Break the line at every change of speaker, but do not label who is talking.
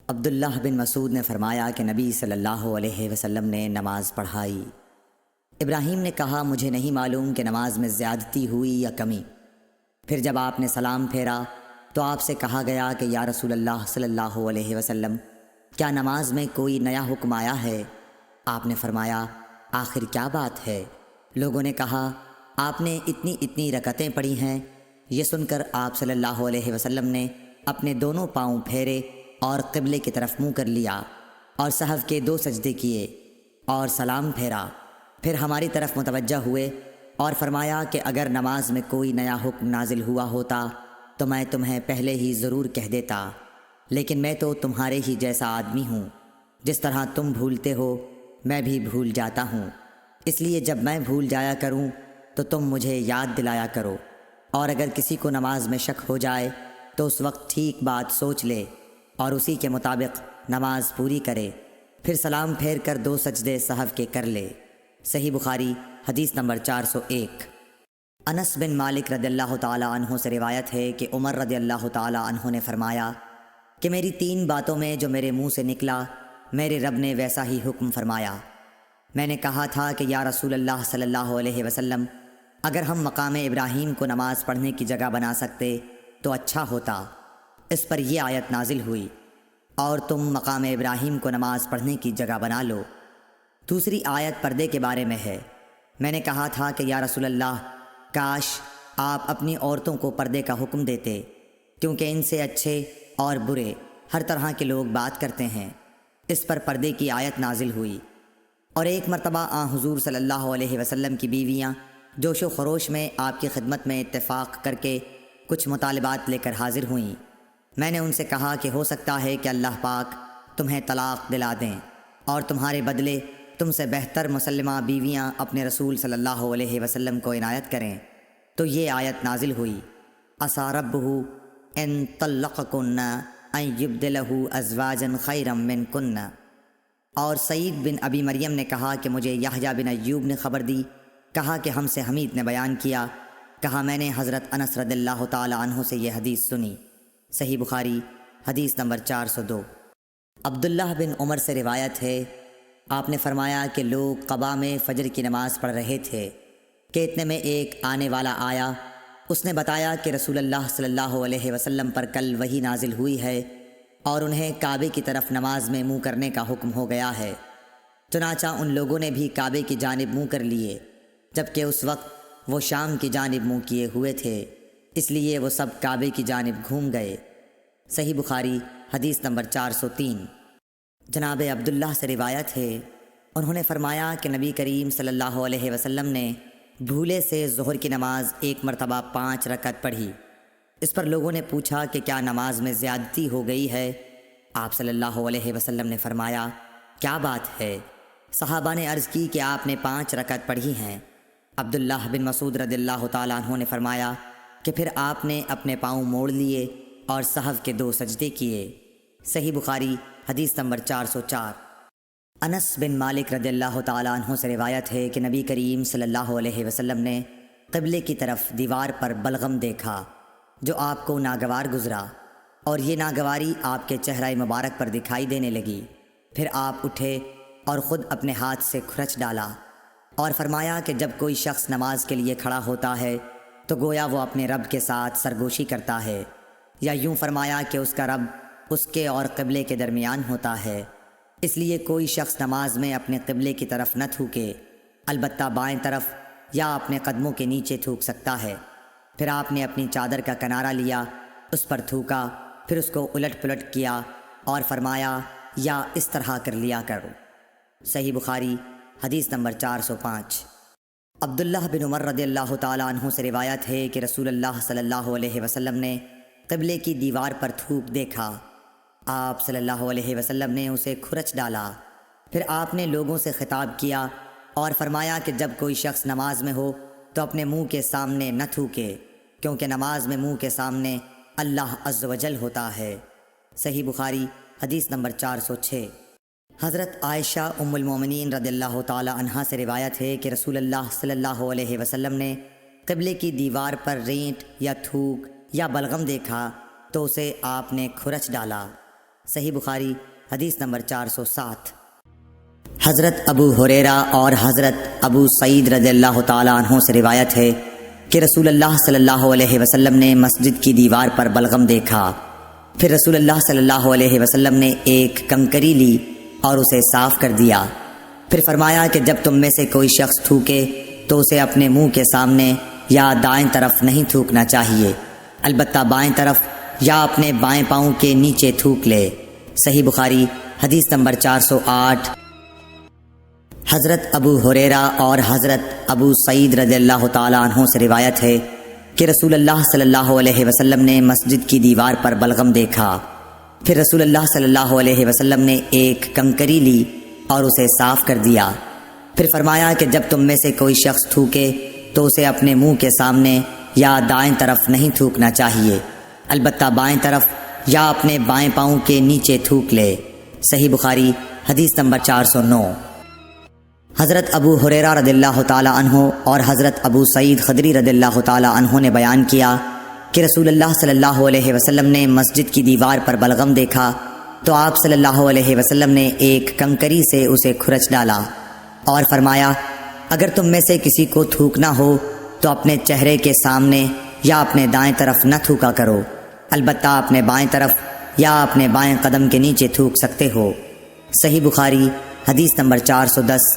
عبداللہ بن مسعود نے فرمایا کہ نبی صلی اللہ علیہ وسلم نے نماز پڑھائی۔ ابراہیم نے کہا مجھے نہیں معلوم کہ نماز میں زیادتی ہوئی یا کمی۔ پھر جب آپ نے سلام پھیرا تو آپ سے کہا گیا کہ یا رسول اللہ صلی اللہ علیہ وسلم کیا نماز میں کوئی نیا حکم آیا ہے؟ آپ نے فرمایا آخر کیا بات ہے؟ لوگوں نے کہا آپ نے اتنی رکعتیں پڑھی ہیں۔ یہ سن کر آپ صلی اللہ علیہ وسلم نے اپنے دونوں پاؤں پھیرے اور قبلے کی طرف منہ کر لیا اور سہو کے 2 سجدے کیے اور سلام پھیرا۔ پھر ہماری طرف متوجہ ہوئے اور فرمایا کہ اگر نماز میں کوئی نیا حکم نازل ہوا ہوتا تو میں تمہیں پہلے ہی ضرور کہہ دیتا، لیکن میں تو تمہارے ہی جیسا آدمی ہوں، جس طرح تم بھولتے ہو میں بھی بھول جاتا ہوں، اس لیے جب میں بھول جایا کروں تو تم مجھے یاد دلایا کرو، اور اگر کسی کو نماز میں شک ہو جائے تو اس وقت ٹھیک بات سوچ لے اور اسی کے مطابق نماز پوری کرے، پھر سلام پھیر کر 2 سجدے سہو کے کر لے۔ صحیح بخاری حدیث نمبر 401۔ انس بن مالک رضی اللہ تعالیٰ عنہ سے روایت ہے کہ عمر رضی اللہ تعالیٰ عنہ نے فرمایا کہ میری 3 باتوں میں جو میرے منہ سے نکلا میرے رب نے ویسا ہی حکم فرمایا۔ میں نے کہا تھا کہ یا رسول اللہ صلی اللہ علیہ وسلم اگر ہم مقام ابراہیم کو نماز پڑھنے کی جگہ بنا سکتے تو اچھا ہوتا۔ اس پر یہ آیت نازل ہوئی اور تم مقام ابراہیم کو نماز پڑھنے کی جگہ بنا لو۔ دوسری آیت پردے کے بارے میں ہے۔ میں نے کہا تھا کہ یا رسول اللہ کاش آپ اپنی عورتوں کو پردے کا حکم دیتے، کیونکہ ان سے اچھے اور برے ہر طرح کے لوگ بات کرتے ہیں۔ اس پر پردے کی آیت نازل ہوئی۔ اور ایک مرتبہ حضور صلی اللہ علیہ وسلم کی بیویاں جوش و خروش میں آپ کی خدمت میں اتفاق کر کے کچھ مطالبات لے کر حاضر ہوئیں۔ میں نے ان سے کہا کہ ہو سکتا ہے کہ اللہ پاک تمہیں طلاق دلا دیں اور تمہارے بدلے تم سے بہتر مسلمہ بیویاں اپنے رسول صلی اللہ علیہ وسلم کو عنایت کریں، تو یہ آیت نازل ہوئی عسیٰ ربہ ان طلقکن ان یبدلہ ازواجا خیرا منکن۔ اور سعید بن ابی مریم نے کہا کہ مجھے یحییٰ بن ایوب نے خبر دی، کہا کہ ہم سے حمید نے بیان کیا، کہا میں نے حضرت انس رضی اللہ تعالی عنہ سے یہ حدیث سنی۔ صحیح بخاری حدیث نمبر 402۔ عبداللہ بن عمر سے روایت ہے آپ نے فرمایا کہ لوگ قباء میں فجر کی نماز پڑھ رہے تھے کہ اتنے میں ایک آنے والا آیا، اس نے بتایا کہ رسول اللہ صلی اللہ علیہ وسلم پر کل وحی نازل ہوئی ہے اور انہیں کعبے کی طرف نماز میں منہ کرنے کا حکم ہو گیا ہے۔ چنانچہ ان لوگوں نے بھی کعبے کی جانب منہ کر لیے، جبکہ اس وقت وہ شام کی جانب منہ کیے ہوئے تھے، اس لیے وہ سب کعبے کی جانب گھوم گئے۔ صحیح بخاری حدیث نمبر 403۔ جناب عبداللہ سے روایت ہے انہوں نے فرمایا کہ نبی کریم صلی اللہ علیہ وسلم نے بھولے سے ظہر کی نماز ایک مرتبہ 5 رکعت پڑھی۔ اس پر لوگوں نے پوچھا کہ کیا نماز میں زیادتی ہو گئی ہے؟ آپ صلی اللہ علیہ وسلم نے فرمایا کیا بات ہے؟ صحابہ نے عرض کی کہ آپ نے 5 رکعت پڑھی ہیں۔ عبداللہ بن مسعود رضی اللہ تعالیٰ عنہ نے فرمایا کہ پھر آپ نے اپنے پاؤں موڑ لیے اور سہو کے 2 سجدے کیے۔ صحیح بخاری حدیث نمبر 404۔ انس بن مالک رضی اللہ تعالیٰ عنہ سے روایت ہے کہ نبی کریم صلی اللہ علیہ وسلم نے قبلے کی طرف دیوار پر بلغم دیکھا جو آپ کو ناگوار گزرا، اور یہ ناگواری آپ کے چہرہ مبارک پر دکھائی دینے لگی۔ پھر آپ اٹھے اور خود اپنے ہاتھ سے کھرچ ڈالا اور فرمایا کہ جب کوئی شخص نماز کے لیے کھڑا ہوتا ہے تو گویا وہ اپنے رب کے ساتھ سرگوشی کرتا ہے، یا یوں فرمایا کہ اس کا رب اس کے اور قبلے کے درمیان ہوتا ہے، اس لیے کوئی شخص نماز میں اپنے قبلے کی طرف نہ تھوکے، البتہ بائیں طرف یا اپنے قدموں کے نیچے تھوک سکتا ہے۔ پھر آپ نے اپنی چادر کا کنارہ لیا، اس پر تھوکا، پھر اس کو الٹ پلٹ کیا اور فرمایا یا اس طرح کر لیا کرو۔ صحیح بخاری حدیث نمبر 405۔ عبداللہ بن عمر رضی اللہ تعالیٰ عنہ سے روایت ہے کہ رسول اللہ صلی اللہ علیہ وسلم نے قبلے کی دیوار پر تھوک دیکھا، آپ صلی اللہ علیہ وسلم نے اسے کھرچ ڈالا۔ پھر آپ نے لوگوں سے خطاب کیا اور فرمایا کہ جب کوئی شخص نماز میں ہو تو اپنے منہ کے سامنے نہ تھوکے، کیونکہ نماز میں منہ کے سامنے اللہ عز و جل ہوتا ہے۔ صحیح بخاری حدیث نمبر 406۔ حضرت عائشہ ام المومنین رضی اللہ تعالی عنہا سے روایت ہے کہ رسول اللہ صلی اللہ علیہ وسلم نے قبلے کی دیوار پر رینٹ یا تھوک یا بلغم دیکھا تو اسے آپ نے کھرچ ڈالا۔ صحیح بخاری حدیث نمبر 407۔ حضرت ابو ہریرہ اور حضرت ابو سعید رضی اللہ تعالی عنہ سے روایت ہے کہ رسول اللہ صلی اللہ علیہ وسلم نے مسجد کی دیوار پر بلغم دیکھا، پھر رسول اللہ صلی اللہ علیہ وسلم نے ایک کنکری لی اور اسے صاف کر دیا، پھر فرمایا کہ جب تم میں سے کوئی شخص تھوکے تو اسے اپنے منہ کے سامنے یا دائیں طرف نہیں تھوکنا چاہیے، البتہ بائیں طرف یا اپنے بائیں پاؤں کے نیچے تھوک لے۔ صحیح بخاری حدیث نمبر 408۔ حضرت ابو ہریرہ اور حضرت ابو سعید رضی اللہ تعالی عنہ سے روایت ہے کہ رسول اللہ صلی اللہ علیہ وسلم نے مسجد کی دیوار پر بلغم دیکھا، پھر رسول اللہ صلی اللہ علیہ وسلم نے ایک کنکری لی اور اسے صاف کر دیا، پھر فرمایا کہ جب تم میں سے کوئی شخص تھوکے تو اسے اپنے منہ کے سامنے یا دائیں طرف نہیں تھوکنا چاہیے، البتہ بائیں طرف یا اپنے بائیں پاؤں کے نیچے تھوک لے۔ صحیح بخاری حدیث نمبر 409۔ حضرت ابو ہریرہ رضی اللہ تعالی عنہ اور حضرت ابو سعید خدری رضی اللہ تعالی عنہ نے بیان کیا کہ رسول اللہ صلی اللہ علیہ وسلم نے مسجد کی دیوار پر بلغم دیکھا تو آپ صلی اللہ علیہ وسلم نے ایک کنکری سے اسے کھرچ ڈالا اور فرمایا، اگر تم میں سے کسی کو تھوکنا ہو تو اپنے چہرے کے سامنے یا اپنے دائیں طرف نہ تھوکا کرو، البتہ اپنے بائیں طرف یا اپنے بائیں قدم کے نیچے تھوک سکتے ہو۔ صحیح بخاری حدیث نمبر 410۔